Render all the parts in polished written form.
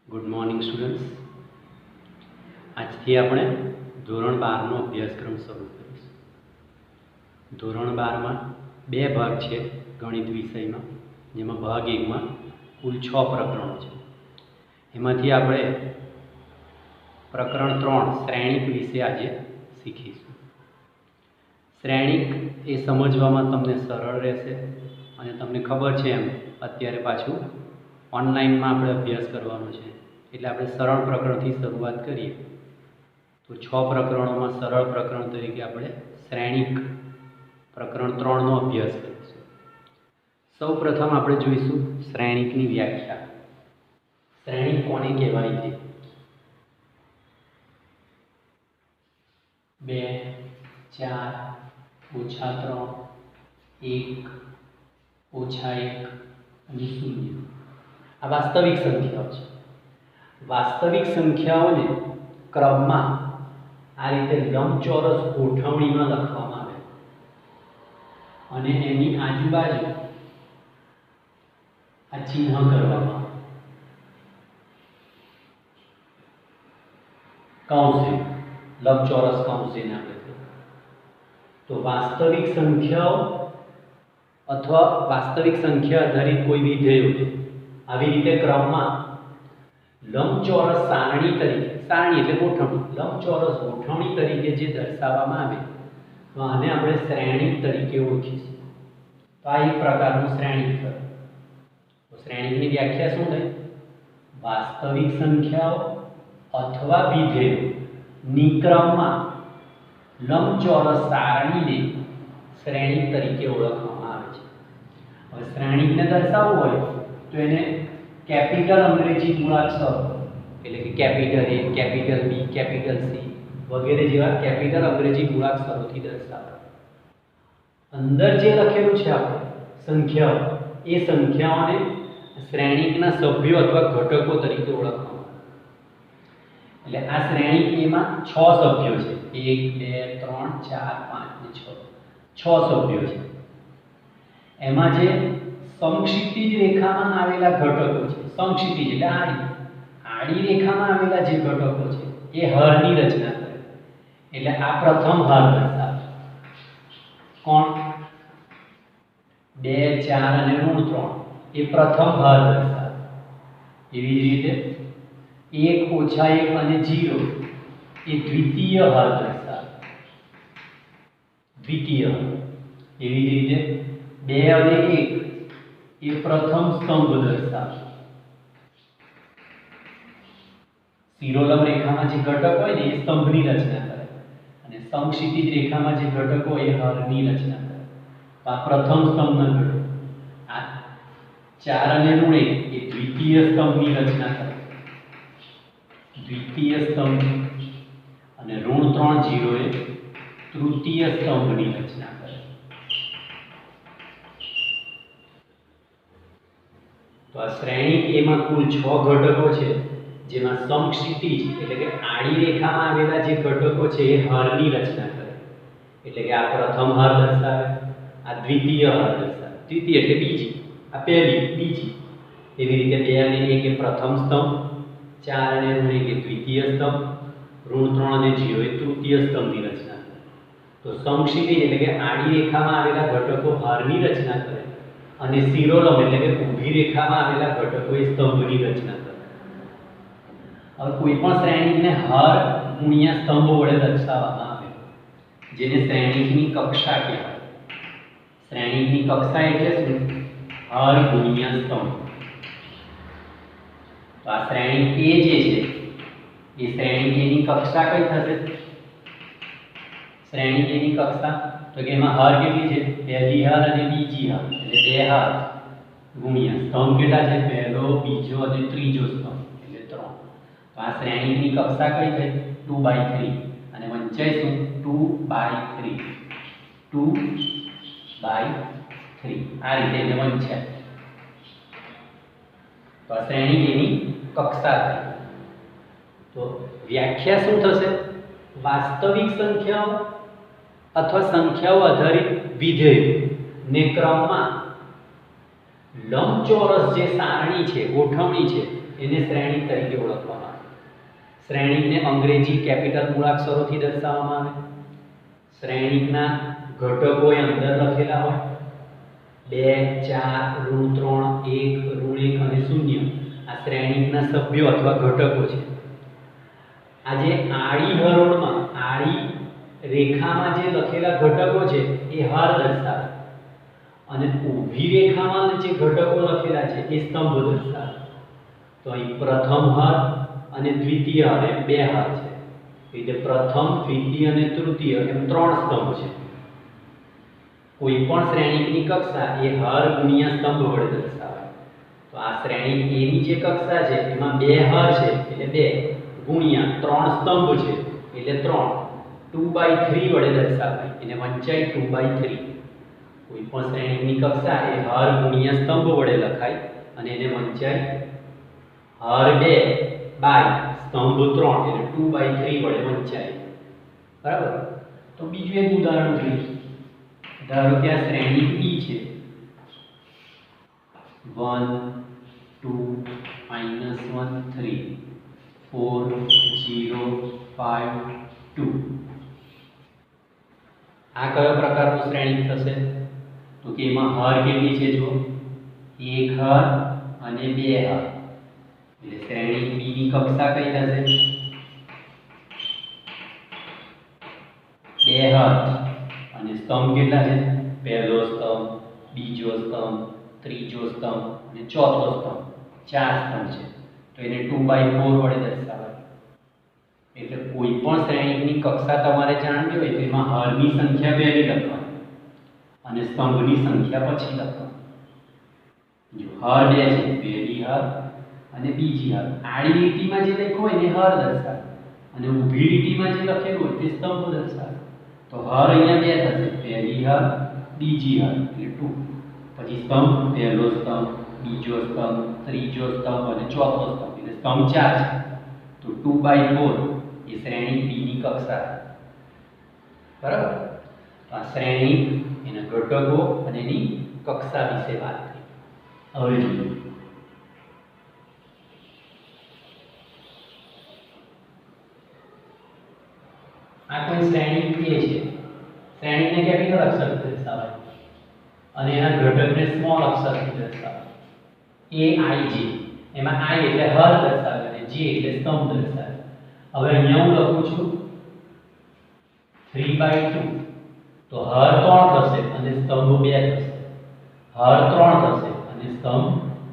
Good morning students. આજથી આપણે ધોરણ 12નો અભ્યાસક્રમ શરૂ કરીશું. ધોરણ 12માં બે ભાગ છે ગણિત વિષયમાં, જેમાં ભાગ 1માં કુલ 6 પ્રકરણો છે. એમાંથી આપણે પ્રકરણ 3 શ્રેણિક વિશે આજે શીખીશું. શ્રેણિક એ સમજવામાં તમને સરળ રહેશે અને તમને ખબર છે એમ અત્યારે પાછું ઓનલાઈનમાં આપણે અભ્યાસ કરવાનો છે, એટલે આપણે સરળ પ્રકરણથી શરૂઆત કરીએ. તો 6 પ્રકરણોમાં સરળ પ્રકરણ તરીકે આપણે શ્રેણિક પ્રકરણ 3નો અભ્યાસ કરીશું. સૌ પ્રથમ આપણે જોઈશું શ્રેણિકની વ્યાખ્યા. શ્રેણિક કોને કહેવાય છે? 2 4 -3 1 -1 અને 0 આ વાસ્તવિક સંખ્યાઓ છે. વાસ્તવિક સંખ્યાઓને ક્રમમાં આ રીતે લંબચોરસ ગોઠવણીમાં લખવામાં આવે અને એની આજુબાજુ આ ચિહ્ન કરવામાં આવે. કૌંસ, લંબચોરસ કૌંસ એને આપણે તો વાસ્તવિક સંખ્યાઓ અથવા વાસ્તવિક સંખ્યા આધારિત કોઈ વિધેયો આવી રીતે ક્રમમાં લંબચોરસ સારણી તરીકે, સારણી એટલે ગોઠવણી, લંબચોરસ ગોઠવણી તરીકે જે દર્શાવવામાં આવે તો આને આપણે શ્રેણિક તરીકે ઓળખીશું. તો આ એક પ્રકારનું શ્રેણિક થયું. તો શ્રેણિકની વ્યાખ્યા શું થઈ? વાસ્તવિક સંખ્યાઓ અથવા વિધેયો ની ક્રમમાં લંબચોરસ સારણીને શ્રેણિક તરીકે ઓળખવામાં આવે છે. હવે શ્રેણિકને દર્શાવવું હોય તો એને કેપિટલ અંગ્રેજી મૂળાક્ષરો એટલે કે capital A, capital B, capital C વગેરે જેવા કેપિટલ અંગ્રેજી મૂળાક્ષરોથી દર્શાવે. અંદર જે લખેલું છે આપણે સંખ્યાઓ, એ સંખ્યાઓને શ્રેણિકના સભ્યો અથવા ઘટકો તરીકે ઓળખવામાં આવે. એટલે આ શ્રેણિક એમાં 6 સભ્યો છે. 1 2 3 4 5 અને 6 સભ્યો છે. એમાં જે સમક્ષિતિજ રેખામાં આવેલા ઘટકો છે, સમક્ષિતિજ એટલે આડી રેખામાં આવેલા જે ઘટકો છે એ હરની રચના કરે. એટલે આ પ્રથમ હર દર્શાવે. કોણ? 2 4 અને -3 એ પ્રથમ હર દર્શાવે. એવી જ રીતે 1 - 1 અને 0 એ દ્વિતીય હર દર્શાવે. દ્વિતીય. એવી જ રીતે 2 અને 1 એ પ્રથમ સ્તંભ દર્શાવે. શિરોલંબ રેખામાં જે ઘટક હોય ને એ સ્તંભની રચના કરે અને સમક્ષિતિજ રેખામાં જે ઘટકો હોય એ હરની રચના કરે. તો આ પ્રથમ સ્તંભના ઘટકો. આ 4 અને -1 એ દ્વિતીય સ્તંભની રચના કરે. દ્વિતીય સ્તંભ અને -3 0 એ તૃતીય સ્તંભની રચના કરે. તો આ શ્રેણિક એમાં કુલ 6 ઘટકો છે, જેમાં સમક્ષિતિજ એટલે કે આડી રેખામાં આવેલા જે ઘટકો છે એ હરની રચના કરે. એટલે કે આ પ્રથમ હર દર્શાવે, આ દ્વિતીય હર દર્શાવે. દ્વિતીય એટલે બીજી, આ પહેલી, બીજી. એવી રીતે 2 અને 1 એ પ્રથમ સ્તંભ, 4 અને 1 એ દ્વિતીય સ્તંભ, -3 અને 0 એ તૃતીય સ્તંભની રચના કરે. તો સમક્ષિતિજ એટલે કે આડી રેખામાં આવેલા ઘટકો હરની રચના કરે અને શિરોલંબ એટલે કે ઊભી રેખામાં આવેલા ઘટકો એ સ્તંભની રચના કરે. હવે કોઈ પણ શ્રેણિકને હર ગુણ્યા સ્તંભ વડે દર્શાવવામાં આવે, જેને શ્રેણિકની કક્ષા કહેવાય. શ્રેણિકની કક્ષા એટલે શું? હર ગુણ્યા સ્તંભ. તો આ શ્રેણિક A જે છે એ શ્રેણિક A ની કક્ષા કઈ થશે? શ્રેણિક A ની કક્ષા તો કે એમાં હર કેટલી છે? પહેલી હર અને બીજી હર એટલે 2 હર ગુણ્યા સ્તંભ કેટલા છે? પહેલો, બીજો અને ત્રીજો સ્તંભ એટલે 3. તો આ શ્રેણિકની કક્ષા કઈ થઈ? 2/3 અને વંચાય શું? 2/3. 2/3 આ રીતે એને વંચાય. તો આ શ્રેણિક એની કક્ષા થઈ. તો વ્યાખ્યા શું થશે? વાસ્તવિક સંખ્યાઓ અથવા સંખ્યાઓ આધારિત વિધેયો ને ક્રમમાં લંબચોરસ જે સારણી છે, ગોઠવણી છે, એને શ્રેણિક તરીકે ઓળખવામાં આવે. શ્રેણિકને અંગ્રેજી કેપિટલ મૂળાક્ષરોથી દર્શાવવામાં આવે. શ્રેણિકના ઘટકો એ અંદર લખેલા હોય 2 4 ઋણ 3 1 ઋણ 1 અને 0. આ શ્રેણિકના સભ્યો અથવા ઘટકો છે. આજે આડી હરોળમાં આડી રેખામાં જે લખેલા ઘટકો છે એ હાર દર્શાવે અને ઊભી રેખામાં જે ઘટકો લખેલા છે એ સ્તંભ દર્શાવે. તો અહીં પ્રથમ હાર અને દ્વિતીય હાર એમ બે હાર છે. એટલે પ્રથમ, દ્વિતીય અને તૃતીય એમ 3 સ્તંભ છે. કોઈ પણ શ્રેણિકની કક્ષા એ હાર ગુણ્યા સ્તંભ વડે દર્શાવાય. તો આ શ્રેણિક A ની જે કક્ષા છે એમાં 2 હાર છે એટલે 2 ગુણ્યા 3 સ્તંભ છે એટલે 3 2/3 વડે દર્શાવાય. એને વંચાય 2/3. કોઈ પણ શ્રેણિકની કક્ષા એ હાર ગુણ્યા સ્તંભ વડે લખાય અને એને વંચાય હાર 2 બાય સ્તંભ 3 એટલે 2/3 વડે વંચાય. બરાબર. તો બીજું એક ઉદાહરણ જોઈએ. ધારો કે આ શ્રેણિક E છે 1 2 -1 3 4 0 5 2. આ કયો પ્રકારનું શ્રેણિક થશે? તો કે એમાં હાર કેટલી છે? જો 1 હાર અને 2 હાર. એટલે શ્રેણિક B ની કક્ષા કઈ થશે? 2 હાર અને સ્તંભ કેટલા છે? પહેલો સ્તંભ, બીજો સ્તંભ, ત્રીજો સ્તંભ અને ચોથો સ્તંભ. 4 સ્તંભ છે. તો એને 2/4 વડે દર્શાવાય. એટલે કોઈ પણ શ્રેણિકની કક્ષા તમારે જાણવી હોય તો એમાં હારની સંખ્યા પહેલી લખવાની અને સ્તંભની સંખ્યા પછી લખવાની. જો હાર 2 છે, પહેલી હાર અને બીજી હાર. આડી લીટીમાં જે લખ્યું હોય એને હાર દર્શાવે અને ઊભી લીટીમાં જે લખેલું હોય તે સ્તંભ દર્શાવે. તો હાર અહીંયા 2 થશે, પહેલી હાર, બીજી હાર એટલે 2. પછી સ્તંભ, પહેલો સ્તંભ, બીજો સ્તંભ, ત્રીજો સ્તંભ અને ચોથો સ્તંભ એટલે સ્તંભ 4 છે. તો 2/4 એ શ્રેણિક B ની કક્ષા. બરાબર. તો આ શ્રેણિક, એના ઘટકો અને એની કક્ષા વિશે વાત થઈ. હવે જોઈએ આ કોઈ શ્રેણિક A છે. શ્રેણિકને કેપિટલ અક્ષરથી દર્શાવાય અને એના ઘટકને સ્મોલ અક્ષરથી દર્શાવાય. AIJ. એમાં I એટલે હાર દર્શાવે અને J એટલે સ્તંભ દર્શાવે. હવે અહીંયા હું લખું છું 3/2. તો હાર 3 થશે અને સ્તંભ 2 થશે. હાર 3 થશે અને સ્તંભ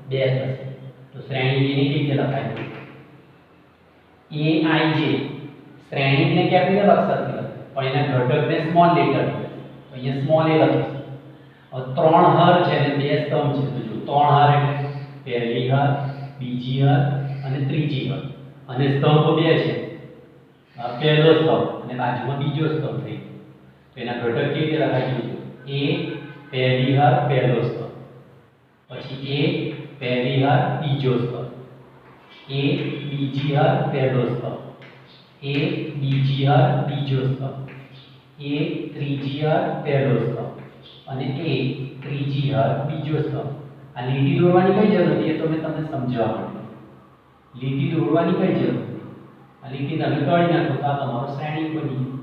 2 થશે. તો શ્રેણી A ની કેવી રીતે લખાય? AIJ. શ્રેણિકને કેપિટલ અક્ષરથી લખાય પણ એના ઘટકને સ્મોલ લેટરથી. તો અહીંયા સ્મોલ A લખીશું. હવે 3 હાર છે અને 2 સ્તંભ છે. તો જો 3 હાર એટલે પહેલી હાર, બીજી હાર અને ત્રીજી હાર અને સ્તંભ 2 છે. પહેલો સ્તંભ અને બાજુમાં બીજો સ્તંભ થઈ ગયો. તો એના ઘટક કેવી રીતે લખાય? જોજો. A પહેલી હાર, પહેલો સ્તંભ. પછી A પહેલી હાર, બીજો સ્તંભ. A બીજી હાર, પહેલો સ્તંભ. A બીજી હાર, બીજો સ્તંભ. A ત્રીજી હાર, પહેલો સ્તંભ અને A ત્રીજી હાર, બીજો સ્તંભ. આ લીટી દોરવાની કઈ જરૂર નથી, એ તો મેં તમને સમજાવવા માંડ્યો. લીટી દોરવાની કઈ જરૂર નથી. આ લીટી તમે કાઢી નાખો તો આ તમારો શ્રેણિક બની ગયું.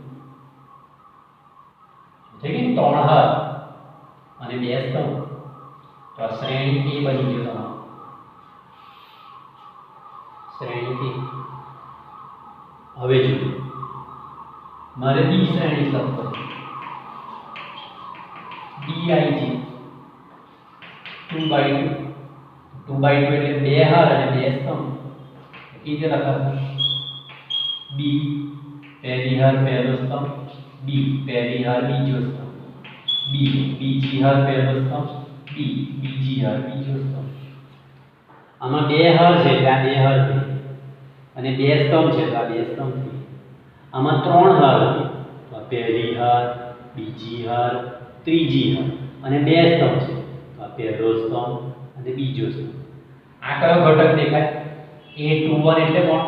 થઈ ગયું. 3 હાર અને 2 સ્તંભ. તો આ શ્રેણિક A બની ગયો તમારો. શ્રેણિક A. હવે જોઈએ મારે B શ્રેણિક લખો. DIJ 2/2. 2/2 એટલે 2 હાર અને 2 સ્તંભ. કેવી રીતે લખાશે? B પહેલી હાર, પહેલો સ્તંભ. B પહેલી હાર, બીજો સ્તંભ. B બીજી હાર, પહેલો સ્તંભ. B બીજી હાર, બીજો સ્તંભ. આમાં 2 હાર છે એટલે આ 2 હાર છે અને 2 સ્તંભ છે તો આ 2 સ્તંભ છે. આમાં 3 હાર છે તો આ પહેલી હાર, બીજી હાર, ત્રીજી હાર અને 2 સ્તંભ છે તો આ પહેલો સ્તંભ અને બીજો સ્તંભ. આ કયો ઘટક દેખાય? A21 એટલે કોણ?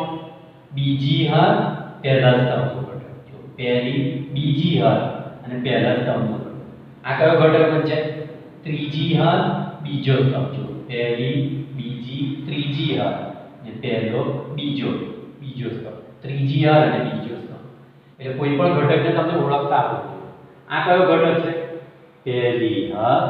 બીજી હાર, પહેલા સ્તંભનો ઘટક. જો પહેલી, બીજી હાર અને પહેલા સ્તંભનો ઘટક. આ કયો ઘટક બનશે? ત્રીજી હાર, બીજો સ્તંભ. જો પહેલી, બીજી, ત્રીજી હાર અને પહેલો બીજો બીજો સ્તંભ, ત્રીજી હાર અને બીજો સ્તંભ. એટલે કોઈ પણ ઘટકને તમને ઓળખતા આવડવું જોઈએ. આ કયો ઘટક છે? પહેલી હાર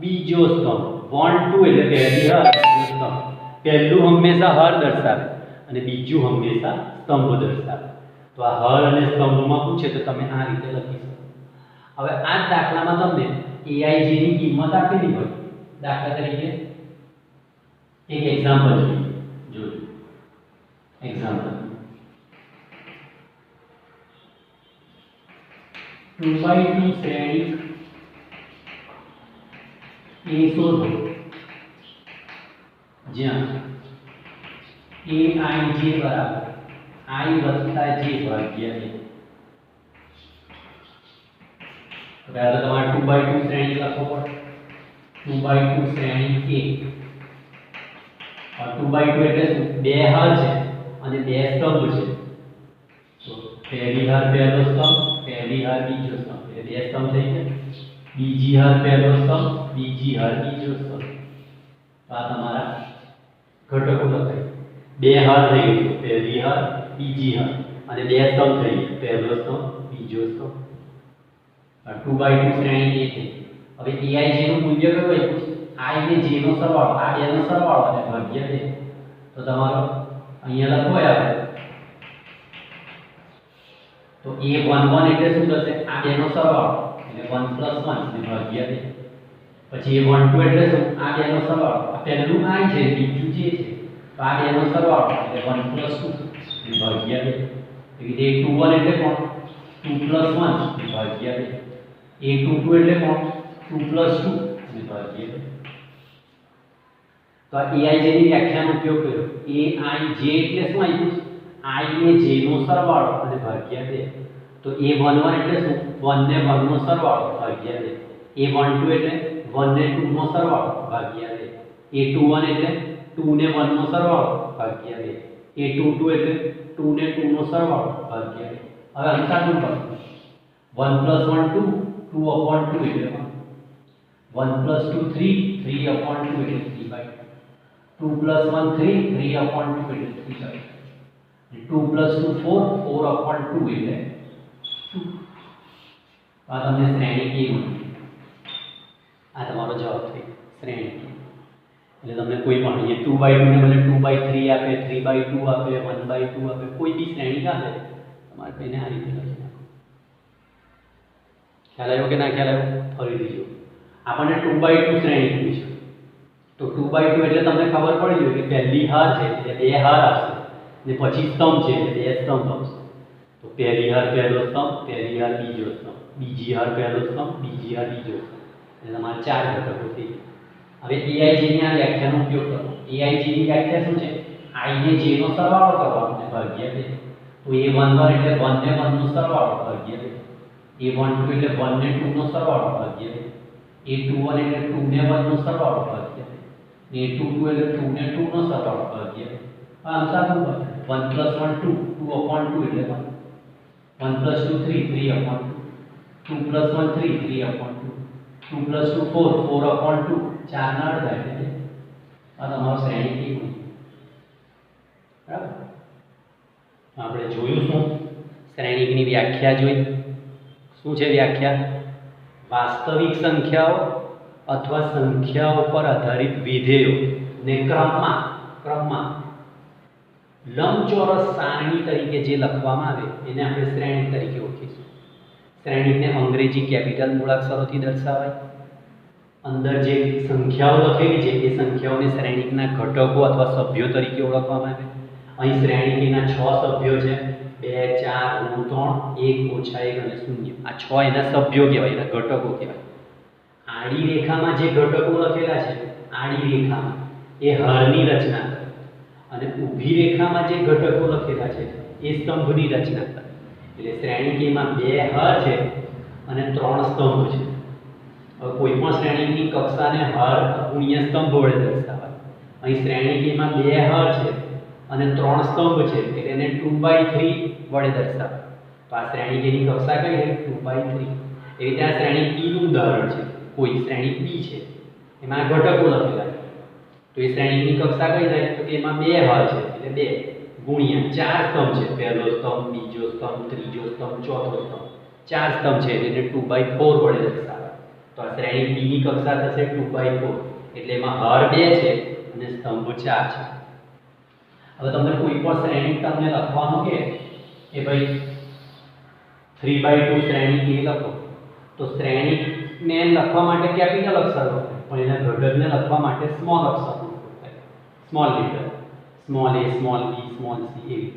બીજો સ્તંભ. 1 2 એટલે પહેલી હાર બીજો સ્તંભ. પહેલું હંમેશા હાર દર્શાવે અને બીજું હંમેશા સ્તંભ દર્શાવે. તો આ હાર અને સ્તંભમાં પૂછે તો તમે આ રીતે લખી શકો. હવે આ દાખલામાં તમને aij ની કિંમત આપેલી હોય. દાખલા તરીકે એક એક્ઝામ્પલ જોઈએ. જોજો એક્ઝામ્પલ 2x2 શ્રેણિક a શોધો જ્યાં aij બરાબર I વત્તા j ભાગ્યા a. પહેલા તમારે 2x2 શ્રેણી લખવો પડે. 2x2 શ્રેણી a. 2x2 એટલે શું? બે હાર છે અને બે સ્તંભ છે. તો પહેલી હાર પહેલો સ્તંભ, પહેલી હાર બીજો સ્તંભ, એટલે બે સ્તંભ થઈ ગયા. બીજી હાર પહેલો સ્તંભ, બીજી હાર બીજો સ્તંભ. આ તમારા ઘટકો લખાય. બે હાર થઈ ગઈ, પહેલી હાર બીજી હાર અને બે સ્તંભ થઈ ગયા. પહેલો સ્તંભ, બીજો સ્તંભ. 2x2 શ્રેણી a થઈ. હવે aij નું મૂલ્ય કયું આપ્યું છે? I ને j નો સરવાળો, આ બેનો સરવાળો અને ભાગ્યા 2. તો તમારો અહીંયા લખો આપણે તો a11 એટલે શું થશે? આ બેનો સરવાળો એટલે 1 + 1 ને ભાગ્યા 2. પછી a12 એટલે શું? આ બેનો સરવાળો, આ પહેલું I છે બીજું j છે, તો આ બેનો સરવાળો એટલે 1 + 2 ને ભાગ્યા 2. એવી રીતે a21 એટલે કોણ? 2 + 1 ને ભાગ્યા 2. a22 એટલે કોણ? 2 + 2 ને ભાગ્યા 2. તો આ aij ની વ્યાખ્યાનો ઉપયોગ કર્યો. aij એટલે શું આપ્યું છે? I ને j નો સરવાળો અને ભાગ્યા 2. તો a11 એટલે શું? 1 ને 1 નો સરવાળો ભાગ્યા 2. a12 એટલે 1 ને 2 નો સરવાળો ભાગ્યા 2. a21 એટલે 2 ને 1 નો સરવાળો ભાગ્યા 2. a22 એટલે 2 ને 2 નો સરવાળો ભાગ્યા 2. હવે અંશાનું કરો. 1 + 1 2, 2/2 એટલે 1 + 2 3, 3/2 એટલે 3/2. 2 + 1 3, 3/2 એટલે 3/2. 2 + 2 4, 4/2 એટલે 2. આ તમને શ્રેણી કેવી મળી? આ તમારો જવાબ થઈ શ્રેણી કે. એટલે તમને કોઈ પણ અહીંયા 2/2 ને બદલે 2/3 આપે, 3/2 આપે, 1/2 આપે, કોઈ બી શ્રેણી આપે તમારે તેને આ રીતે લખી નાખો. ખ્યાલ આવ્યો કે ના ખ્યાલ આવ્યો? ફરીથી જો આપણને 2/2 શ્રેણી પૂછી છે. તો 2/2 એટલે તમને ખબર પડી ગઈ કે પહેલી હાર છે એટલે બે હાર આવશે ને પછી સ્તંભ છે એટલે બે સ્તંભ આવશે. તો પહેલી હાર પહેલો સ્તંભ, પહેલી હાર બીજો સ્તંભ, બીજી હાર પહેલો સ્તંભ, બીજી હાર બીજો સ્તંભ. એટલે તમારે ચાર ઘટકો થઈ ગયા. હવે aij ની આ વ્યાખ્યાનો ઉપયોગ કરો. aij ની વ્યાખ્યા શું છે? I ને j નો સરવાળો કરવાનો અને ભાગ્યા 2. તો a11 એટલે 1 ને 1 નો સરવાળો ભાગ્યા 2. a12 એટલે 1 ને 2 નો સરવાળો ભાગ્યા 2. a21 એટલે 2 ને 1 નો સરવાળો ભાગ્યા 2. a22 એટલે 2 ને 2 નો સરવાળો ભાગ્યા 2. આ અંશાનું 1 + 1 2, 2/2 એટલે 1. 1 + 2 3, 3/2. 2 + 1 3, 3/2. 2 + 2 4, 4/2. 4 ના અડધા એટલે આ તમારો શ્રેણી કેવી? બરાબર. આપણે જોયું શું? શ્રેણીની વ્યાખ્યા જોઈ. શું છે વ્યાખ્યા? વાસ્તવિક સંખ્યાઓ અથવા સંખ્યાઓ પર આધારિત વિધેયો ને ક્રમમાં લંબચોરસ સારણી તરીકે જે લખવામાં આવે એને આપણે શ્રેણી તરીકે ઓળખીશું. શ્રેણીને અંગ્રેજી કેપિટલ મૂળાક્ષરોથી દર્શાવાય. અંદર જે સંખ્યાઓ લખેલી છે એ સંખ્યાઓને શ્રેણીના ઘટકો અથવા સભ્યો તરીકે ઓળખવામાં આવે. અહીં શ્રેણીના 6 સભ્યો છે, 2 4 9 3 1 - 1 અને 0. આ 6 એના સભ્યો કહેવાય, એના ઘટકો કહેવાય. આડી રેખામાં જે ઘટકો લખેલા છે, આડી રેખામાં એ હરની રચના કરે અને ઊભી રેખામાં જે ઘટકો લખેલા છે એ સ્તંભની રચના કરે. એટલે શ્રેણી કેમાં 2 હર છે અને 3 સ્તંભ છે. હવે કોઈ પણ શ્રેણીની કક્ષાને હર ગુણ્યા સ્તંભ વડે દર્શાવાય. અહીં શ્રેણી કેમાં 2 હર છે અને 3 સ્તંભ છે એટલે એને 2/3 વડે દર્શાવાય. તો આ શ્રેણી કેની કક્ષા કઈ છે? 2/3. એવી રીતે આ શ્રેણી p નું ઉદાહરણ છે. કોઈ શ્રેણી p છે એમાં ઘટકો લખેલા છે. તો એ શ્રેણીની કક્ષા કઈ થાય તો એમાં બે હર છે એટલે 2 ગુણ્યા 4 સ્તંભ છે, પહેલો સ્તંભ, બીજો સ્તંભ, ત્રીજો સ્તંભ, ચોથો સ્તંભ, 4 સ્તંભ છે એટલે 2/4 વડે દર્શાવે. તો આ શ્રેણી B ની કક્ષા થશે 2/4 એટલે એમાં હર 2 છે અને સ્તંભ 4 છે. હવે તમને કોઈ પણ શ્રેણી તમને લખવાનું કે ભાઈ 3/2 શ્રેણી A લખો તો શ્રેણીને લખવા માટે કેપિટલ અક્ષર વપરાય પણ એના ઘટકને લખવા માટે સ્મોલ અક્ષરનો ઉપયોગ થાય, small letter, small a, small b, small c એવી.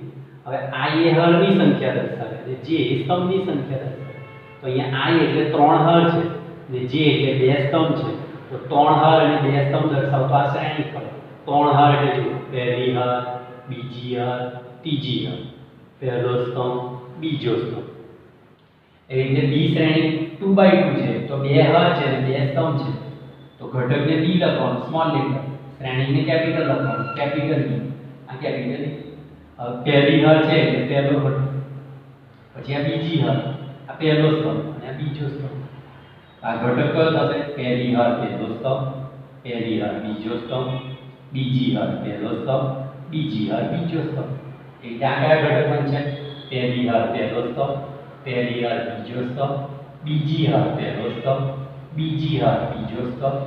હવે i એ હરની સંખ્યા દર્શાવે અને j એ સ્તંભની સંખ્યા દર્શાવે. તો અહીંયા i એટલે 3 હર છે અને j એટલે 2 સ્તંભ છે. તો 3 હર અને 2 સ્તંભ દર્શાવતો આ શ્રેણી પડે. 3 હર એટલે જો પહેલી હર, બીજી હર, ત્રીજી હર, પહેલો સ્તંભ, બીજો સ્તંભ. એવી રીતે b શ્રેણી 2/2 છે તો 2 હર છે અને 2 સ્તંભ છે. તો ઘટકને b લખવાનું સ્મોલ લેટર, શ્રેણીને કેપિટલ લખવાનું કેપિટલ b. આ કેપિટલ પહેલી હર છે એટલે પહેલો ઘટક, પછી આ બીજી હર, આ પહેલો સ્તંભ અને આ બીજો સ્તંભ. આ ઘટક કયો થશે? પહેલી હર પહેલો સ્તંભ, પહેલી હર બીજો સ્તંભ, બીજી હર પહેલો સ્તંભ, બીજી હર બીજો સ્તંભ. એટલે આ કયા ઘટક બનશે? પહેલી હર પહેલો સ્તંભ, પહેલી હર બીજો સ્તંભ, બીજી હર પહેલો સ્તંભ, બીજી હર બીજો સ્તંભ,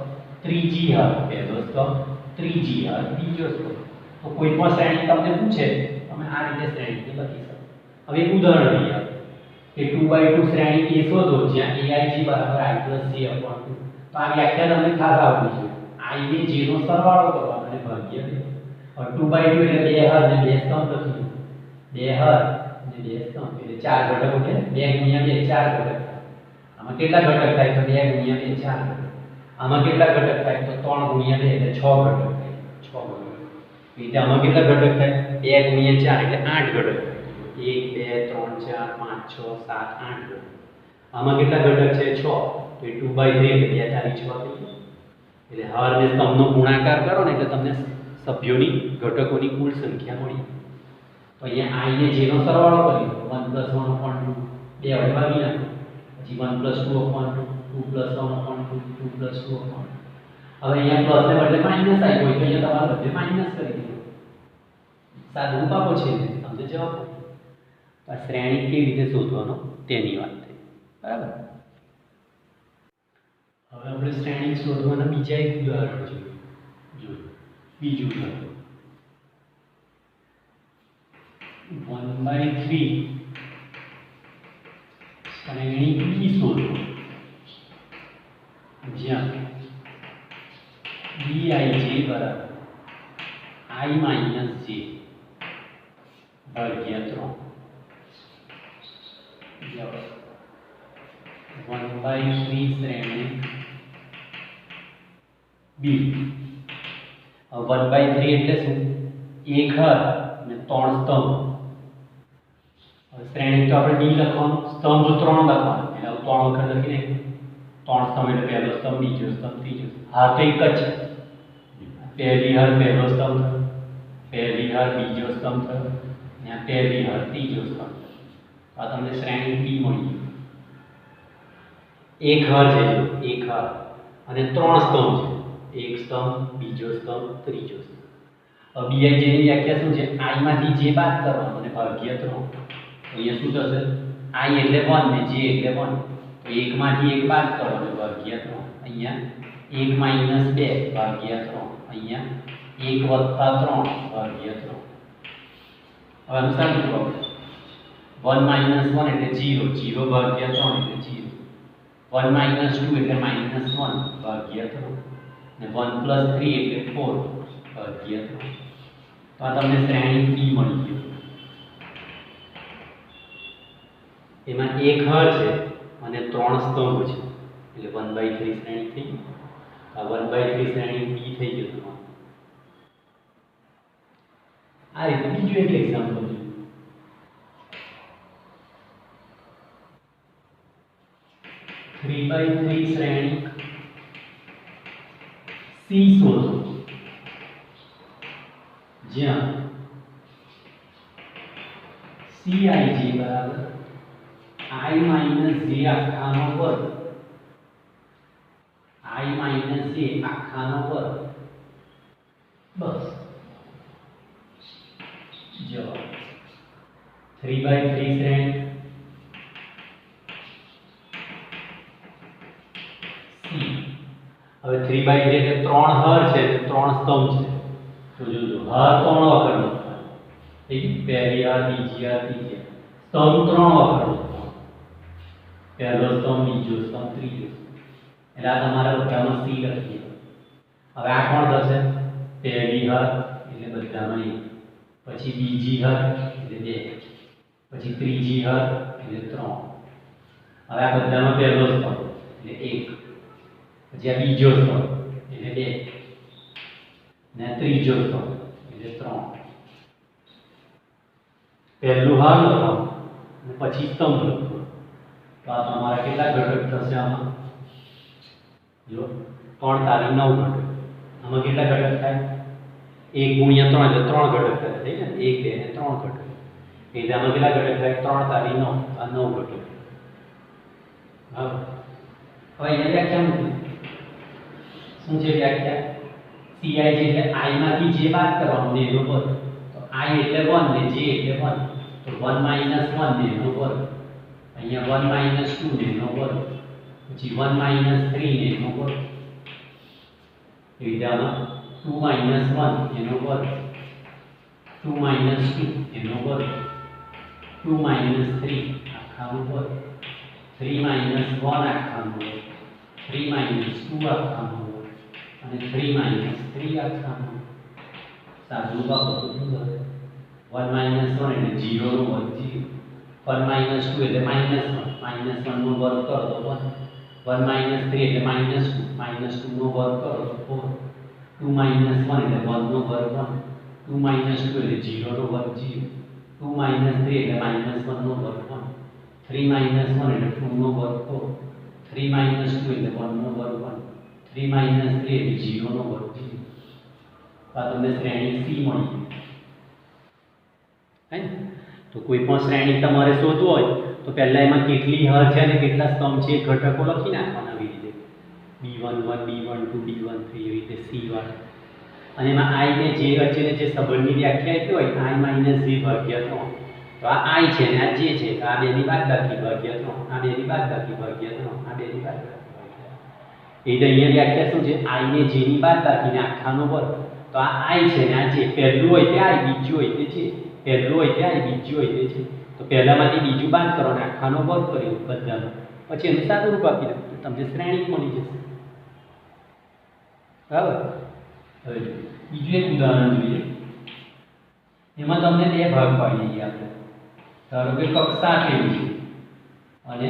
ત્રીજી હર પહેલો સ્તંભ, ત્રીજી હર બીજો સ્તંભ. તો કોઈ પણ શ્રેણી તમને પૂછે તમે આ રીતે શ્રેણીને લખી શકો. હવે એક ઉદાહરણ લઈએ કે 2/2 શ્રેણી A શોધો જ્યાં aij = i + j/2. તો આ વ્યાખ્યા તમને ખાસ આવડવી જોઈએ. i ને j નો સરવાળો કરવાનો અને ભાગ્ય 2/2 એટલે 2 હર અને 2 સ્તંભ લખી. 2 હર અને 2 સ્તંભ એટલે 4 ઘટકો છે. 2 × 2 4 ઘટક થાય. આમાં કેટલા ઘટક થાય તો 2 × 2 4 ઘટક. આમાં કેટલા ઘટક થાય તો 3 × 2 એટલે 6 ઘટક થાય. 6 ઘટક. એટલે આમાં કેટલા ઘટક થાય 2 × 4 એટલે 8 ઘટક. 1 2 3 4 5 6 7 8 ઘટક. આમાં કેટલા ઘટક છે 6 તો 2/3 એટલે 2 તારી 6 થઈ ગયું. એટલે હર ને સ્તંભનો ગુણાકાર કરો ને એટલે તમને સભ્યોની ઘટકોની કુલ સંખ્યા મળી. તો અહીંયા i ને j નો સરવાળો કરી દો 1 + 1/2 બે વડે ભાગી નાખો. પછી 1 + 2/2 2 + 1/2 2 + 2/2. હવે અહીંયા પ્લસ ને બદલે માઈનસ આવી હોય તો અહીંયા તમારે બધે માઈનસ કરી દો. સાદું રૂપ આપો છે તમને જવાબ. આ શ્રેણી કેવી રીતે શોધવાનો તેની વાત થઈ, બરાબર. હવે આપણે શ્રેણી શોધવાના બીજા એક ઉદાહરણ જોઈએ. જો બીજું ઉદાહરણ 1/3 શ્રેણી B શોધો જ્યાં bij = i - j ભાગ્યા 3. 1/3 શ્રેણી B. 1/3 એટલે શું? 1 હર અને 3 સ્તંભ. હવે શ્રેણી તો આપણે D લખવાનું, સ્તંભ 3 લખવાનું. એટલે 3 વખત લખીને 3 સ્તંભ એટલે પહેલો સ્તંભ, બીજો સ્તંભ, ત્રીજો. હા તો એક જ છે. પહેલી હર પહેલો સ્તંભ થયો, પહેલી હર બીજો સ્તંભ થયો અને આ પહેલી હર ત્રીજો સ્તંભ થયો. આ તમને શ્રેણી B મળી. એક હર છે, એક હર અને 3 સ્તંભ છે. એક સ્તંભ, બીજો સ્તંભ, ત્રીજો સ્તંભ. હવે bij ની વ્યાખ્યા શું છે? i માંથી j બાદ કરવાનો અને ભાગ્યા 3. તો અહીંયા શું થશે? i એટલે 1 ને j એટલે 1. તો 1 માંથી 1 બાદ કરો અને ભાગ્યા 3. અહીંયા 1 - 2 ભાગ્યા 3. અહીંયા 1 + 3 ભાગ્યા 3. હવે આનું સાદું કરો. 1 - 1 એટલે 0, 0 ભાગ્યા 3 એટલે 0. 1 - 2 એટલે -1 ભાગ્યા 3 અને 1 + 3 એટલે 4 ભાગ્યા 3. તો આ તમને શ્રેણી B મળી ગઈ. એમાં એક હર છે અને 3 સ્તંભ છે એટલે 1/3 શ્રેણી થઈ ગઈ. આ 1/3 શ્રેણી B થઈ ગયું તમારું. આ રીતે બીજું એક એક્ઝામ્પલ છે. 3/3 શ્રેણી C શોધો જ્યાં Cij = i - j આખાનો વર્ગ, i - j આખાનો વર્ગ બસ જવાબ 3/3 શ્રેણી હવે 3/3 એટલે 3 હર છે એટલે 3 સ્તંભ છે. તો જોજો હર 3 વખત લખવાનો. ઠીક, પહેલી હર, બીજી હર, ત્રીજી હર. સ્તંભ 3 વખત લખવાનો. પહેલો સ્તંભ, બીજો સ્તંભ, ત્રીજો સ્તંભ. એટલે આ તમારા બધામાં સી લખી દો. હવે આ કોણ થશે? પહેલી હર એટલે બધામાં 1, પછી બીજી હર એટલે 2, પછી ત્રીજી હર એટલે 3. હવે આ બધામાં પહેલો સ્તંભ એટલે 1, પછી આ બીજો સ્તંભ એટલે 2 ને ત્રીજો સ્તંભ એટલે 3. પહેલું હર લખવાનું અને પછી સ્તંભ લખવાનું. તો આ તમારા કેટલા ઘટક થશે? આમાં જો 3 તારી 9 ઘટક. આમાં કેટલા ઘટક થાય? 1 × 3 એટલે 3 ઘટક થાય. થઈ ને 1, 2 ને 3 ઘટક. એટલે આમાં કેટલા ઘટક થાય? 3 તારી 9, આ 9 ઘટક. બરાબર. હવે અહીંયા વ્યાખ્યા મૂકી. શું છે વ્યાખ્યા? ci છે એટલે i માંથી જે બાદ કરવાનું ને એનો વર્ગ. તો i એટલે 1 ને j એટલે 1. તો 1 - 1 ને એનો વર્ગ. અહીંયા 1 - 2 ને એનો વર્ગ. પછી 1 - 3 ને એનો વર્ગ. એ રીતે આમાં 2 - 1 એનો વર્ગ, 2 - 2 એનો વર્ગ, 2 - 3 આખાનો વર્ગ, 3 - 1 આખાનો વર્ગ, 3 - 2 આખાનો વર્ગ અને 3 - 3 આખાનો વર્ગ. સાદું બાબત શું થશે? 1 - 1 એટલે 0 નો વર્ગ 0, 1 - 2 એટલે -1, -1 નો વર્ગ કરો તો 1, 1 - 3 એટલે -2, -2 નો વર્ગ કરો તો 4, 2 - 1 એટલે 1 નો વર્ગ 1, 2 - 2 એટલે 0 નો વર્ગ 0, 2 - 3 એટલે -1 નો વર્ગ 1, 3 - 1 એટલે 2 નો વર્ગ 4, 3 - 2 એટલે 1 નો વર્ગ 1, 3 - 3 એટલે 0 નો વર્ગ 0. આ તમને શ્રેણી C મળી હે. તો કોઈ પણ શ્રેણી તમારે શોધવું હોય તો પહેલા એમાં કેટલી હર છે અને કેટલા સ્તંભ છે એ ઘટકો લખી નાખવાના આવી રીતે. b11 b12 b13 એવી રીતે c વાળા. અને એમાં i ને j વચ્ચેને જે સંબંધની વ્યાખ્યા આપી હોય i - j ભાગ્યા 3. તો આ i છે ને આ j છે. તો આ બેની બાદબાકી ભાગ્યા 3, આ બેની બાદબાકી ભાગ્યા 3, આ બેની બાદબાકી ભાગ્યા 3. એ તો અહીંયા વ્યાખ્યા શું છે? i ને j ની બાદબાકી ને આખાનો વર્ગ. તો આ i છે ને આ j. પહેલું હોય તે i, બીજું હોય તે j. પહેલું હોય તે i, બીજું હોય તે j. તો પહેલામાંથી બીજું બાદ કરો અને આખાનો વર્ગ કર્યો બધાનો. પછી એનું સાદું રૂપ આપી દો તો તમને શ્રેણી મળી જશે. બરાબર. હવે બીજું એક ઉદાહરણ જોઈએ. એમાં તમને 2 ભાગ પાડી દઈએ આપણે. ધારો કે કક્ષા આપેલી છે અને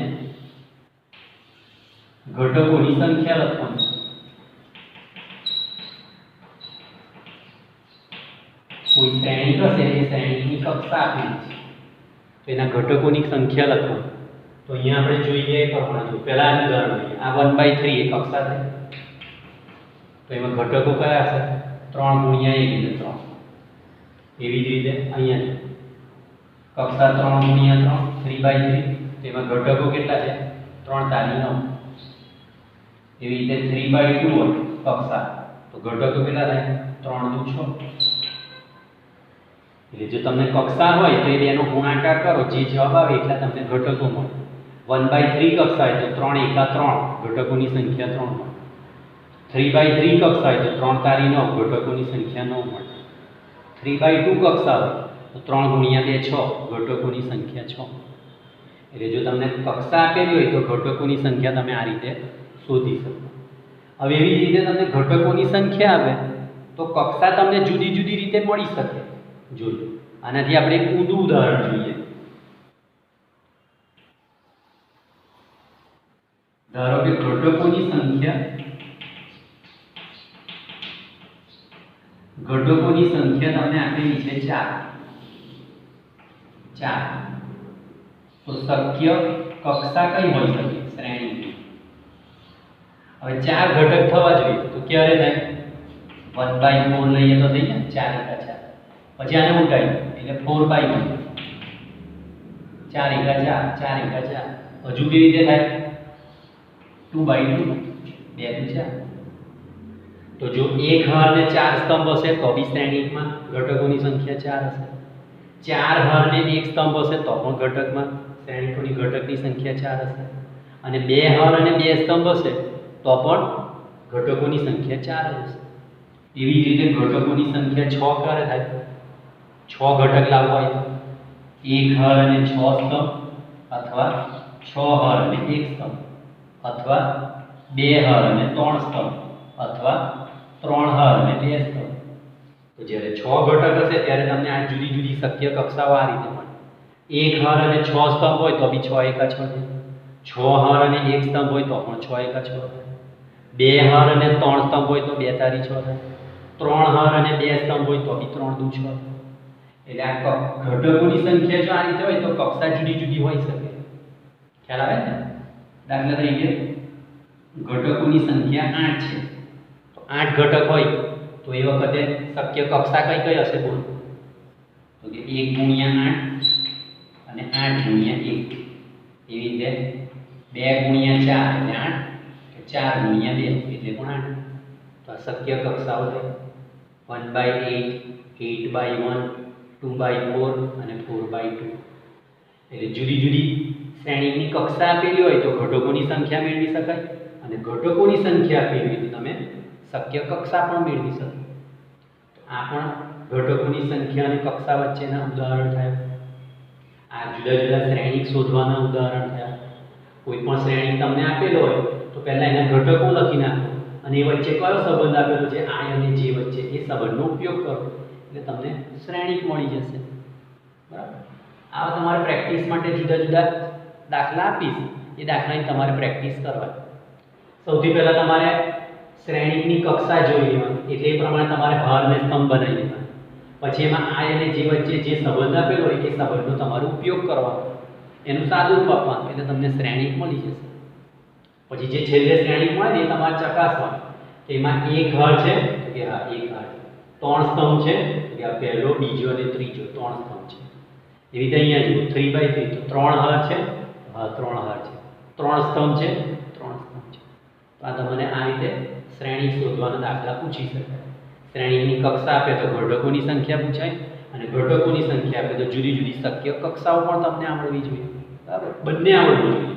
ઘટકોની સંખ્યા લખવાની. કોઈ શ્રેણી હશે એ શ્રેણીની કક્ષા આપેલી છે તો એના ઘટકોની સંખ્યા લખવાની. તો અહીંયા આપણે જોઈએ એ પ્રમાણે જો પહેલા આ ઉદાહરણ લઈએ. આ 1/3 એ કક્ષા છે. તો એમાં ઘટકો કયા હશે? 3 × 1 એટલે 3. એવી જ રીતે અહીંયા કક્ષા 3 × 3, 3/3. તેમાં ઘટકો કેટલા છે? 3 તારી 9. એવી રીતે 3/2 હોય કક્ષા તો ઘટકો કેટલા થાય? 3 × 6. એટલે જો તમને કક્ષા હોય તો એ બેનો ગુણાકાર કરો, જે જવાબ આવે એટલા તમને ઘટકો મળે. 1/3 કક્ષા હોય તો 3 × 3 ઘટકોની સંખ્યા 3 મળે. 3/3 કક્ષા હોય તો 3 તારી 9 ઘટકોની સંખ્યા 9 મળે. 3/2 કક્ષા હોય તો 3 × 2 6 ઘટકોની સંખ્યા 6. એટલે જો તમને કક્ષા આપેલી હોય તો ઘટકોની સંખ્યા તમે આ રીતે શોધી શકો. હવે એવી જ રીતે તમને ઘટકોની સંખ્યા આપે તો કક્ષા તમને જુદી જુદી રીતે મળી શકે. જોજો આનાથી આપણે એક ઊંધું ઉદાહરણ જોઈએ. ધારો કે ઘટકોની સંખ્યા તમને આપેલી છે 4. તો શક્ય કક્ષા કઈ હોઈ શકે? શ્રેણી. હવે 4 ઘટક થવા જોઈએ તો ક્યારે થાય? 1/4 લઈએ તો થઈ જાય 4 × 4. પછી આને ઉલટાવી એટલે 4/1, 4 × 4, 4 × 4. હજુ કેવી રીતે થાય? 2/2, 2 × 4. તો જો એક હર ને 4 સ્તંભ હશે તો બી શ્રેણીમાં ઘટકોની સંખ્યા 4 હશે. 4 હર ને 1 સ્તંભ હશે તો પણ ઘટકમાં શ્રેણીકોની ઘટકની સંખ્યા 4 હશે. અને 2 હર અને 2 સ્તંભ હશે તો પણ ઘટકોની સંખ્યા 4 હશે. એવી જ રીતે ઘટકોની સંખ્યા 6 ક્યારે થાય? 6 ઘટક લાવવા હોય તો 1 હર અને 6 સ્તંભ, અથવા 6 હર અને 1 સ્તંભ, અથવા 2 હર અને 3 સ્તંભ, અથવા 3 હર અને 2 સ્તંભ. તો જ્યારે 6 ઘટક હશે ત્યારે તમને આ જુદી જુદી શક્ય કક્ષાઓ આ રીતે મળે. 1 હર અને 6 સ્તંભ હોય તો બી 6 એકા 6 થાય. 6 હર અને 1 સ્તંભ હોય તો પણ 6 એકા 6 થાય. 2 હર અને 3 સ્તંભ હોય તો 2 તારી 6 થાય. 3 હર અને 2 સ્તંભ હોય તો બી 3 દુ 6 થાય. એટલે આ ઘટકોની સંખ્યા જો આ રીતે હોય તો કક્ષા જુદી જુદી હોઈ શકે. ખ્યાલ આવે ને? દાખલા તરીકે ઘટકોની સંખ્યા 8 છે. તો 8 ઘટક હોય તો એ વખતે શક્ય કક્ષા કઈ કઈ હશે બોલો? તો કે 1 ગુણ્યા 8 અને 8 ગુણ્યા 1. એવી રીતે 2 ગુણ્યા 4 એટલે 8, 4 ગુણ્યા 2 એટલે પણ 8. તો આ શક્ય કક્ષાઓ થઈ. 1/8, 8/1, 2/4 અને 4/2. એટલે જુદી જુદી શ્રેણીની કક્ષા આપેલી હોય તો ઘટકોની સંખ્યા મેળવી શકાય, અને ઘટકોની સંખ્યા આપેલી હોય તો તમે શક્ય કક્ષા પણ મેળવી શકો. આ પણ ઘટકોની સંખ્યા અને કક્ષા વચ્ચેના ઉદાહરણ થયા. આ જુદા જુદા શ્રેણીક શોધવાના ઉદાહરણ થયા. કોઈ પણ શ્રેણી તમને આપેલો હોય તો પહેલા એના ઘટકો લખી નાખો અને એ વચ્ચે કયો સંબંધ આપેલો છે I અને J વચ્ચે, એ સંબંધનો ઉપયોગ કરો એટલે તમને શ્રેણીક મળી જશે. બરાબર? આ તમારે પ્રેક્ટિસ માટે જુદા જુદા દાખલા આપીશ, એ દાખલાની તમારે પ્રેક્ટિસ કરવાની. સૌથી પહેલા તમારે શ્રેણીકની કક્ષા જોઈ લેવાની, એટલે એ પ્રમાણે તમારે હર ને સ્તંભ બનાવી લેવાના. પછી એમાં I અને J વચ્ચે જે સંબંધ આપેલો હોય એ સંબંધનો તમારે ઉપયોગ કરવાનો, એનું સાદુરૂપ આપવાનું, એટલે તમને શ્રેણીક મળી જશે. પછી જે છેલ્લે શ્રેણીક મળે ને એ તમારે ચકાસવાનું કે એમાં એક હર છે કે હા એક હર, 3 સ્તંભ છે કે આ પહેલો, બીજો અને ત્રીજો 3 સ્તંભ છે. એવી રીતે અહીંયા જુઓ 3/3 તો 3 હર છે, હા 3 હર છે. 3 સ્તંભ છે, 3 સ્તંભ છે. તો આ તમને આ રીતે શ્રેણી શોધવાના દાખલા પૂછી શકાય. શ્રેણીની કક્ષા આપે તો ઘટકોની સંખ્યા પૂછાય, અને ઘટકોની સંખ્યા આપે તો જુદી જુદી શક્ય કક્ષાઓ પણ તમને આવડવી જોઈએ. બરાબર? બંને આવડવું જોઈએ.